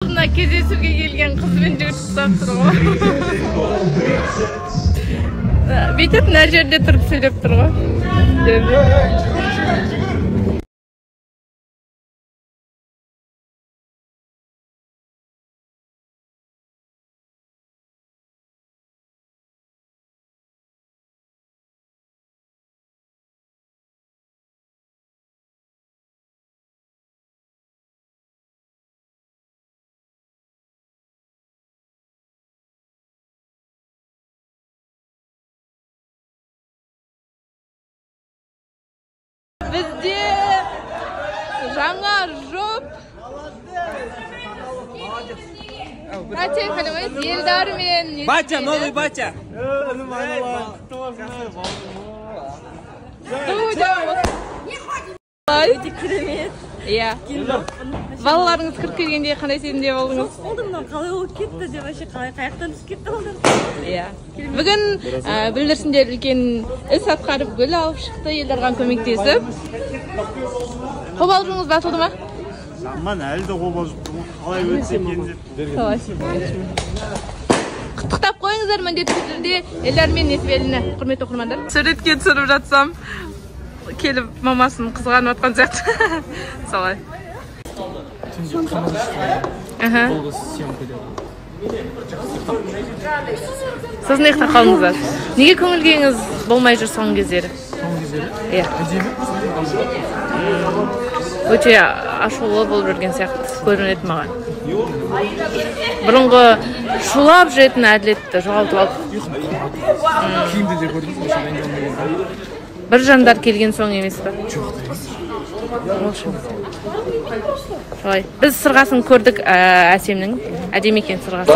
Кездесуге келген қызбен жігіт ұстап тұр ғой. Бүйтіп мына жерде тұрып сөйлеп тұр ғой. Бізде жаңа жоп. Батя, қаламайыз, елдармен. Батя, новый батя. Өте керемет. Иә. Балаларыңыз кіріп келгенде қандай сезімде болдыңыз? Қолдымнан қалай болып кетті деп вообще қалай қаяқтан түсіп кетті олар. Иә. Бүгін бүлдіршіндер үлкен іс атқарып гүл алып шықты, елдарға көмектесіп. Қобалжуыңыз басылды ма? Жаман әлі де қобалжып тұрмын. Қалай өтсе екен деп. Құттықтап қойыңыздар міндетті түрде елдармен Несібеліні, құрметті оқырмандар. Суретке түсіріп жатсам, келіп мамасын қызғанып отқан сияқты. Солай. Сосын ұйықтап қалдыңыздар. Неге көңіл-күйіңіз болмай жүр соңғы кездері? Соңғы кездері? Иә. Өте ашулы болып жүрген сияқты көрінеді маған. Бұрынғы шулап жүретін әділетті жоғалтып алды. Киімді де көрдіңіз бе? Бір жандар келген соң емес па? Солай. Біз сырғасын көрдік Әсемнің. Әдемі екен сырғасы.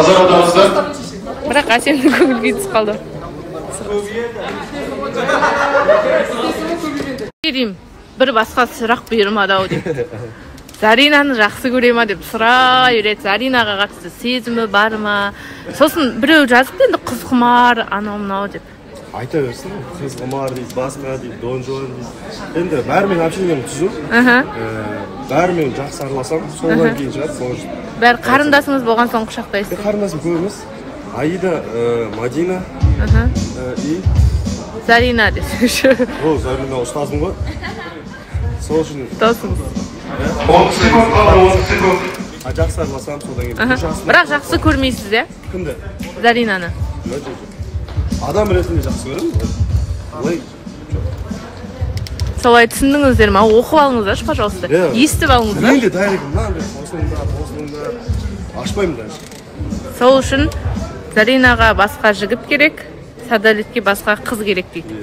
Бірақ Әсемнің көңіл-күйі түсіп қалды. Бір басқа сұрақ бұйырмады-ау деп. Заринаны жақсы көре ма деп сұрай береді. Заринаға қатысты сезімі бар ма? Сосын біреу жазыпты енді қыз құмар, анау-мынау деп. Айта берсін, қыз құмар дейді, басқа дейді, дон жуан дейді. Енді бәрімен общением түзу. Бәрімен жақсы араласам, солдан кейін шығады, сол үшін. Бәрі қарындасыңыз болған соң құшақтайсыз. Қарындасым көбіміз. Аида, Мадина и Зарина десеңші. Ол Зарина ұстазым ғой. Сол үшін Досыңыз. жақсы араласам, содан кейін. Бірақ жақсы көрмейсіз, иә? Кімді? Заринаны. Адам ретінде жақсы көремін. Солай түсіндіңіздер ма? Оқып алыңыздаршы, пожалуйста. Естіп алыңыздар. Мен де дайрегім, осында, ашпаймын даже. Сол үшін Заринаға басқа жігіт керек, Садалетке басқа қыз керек дейді.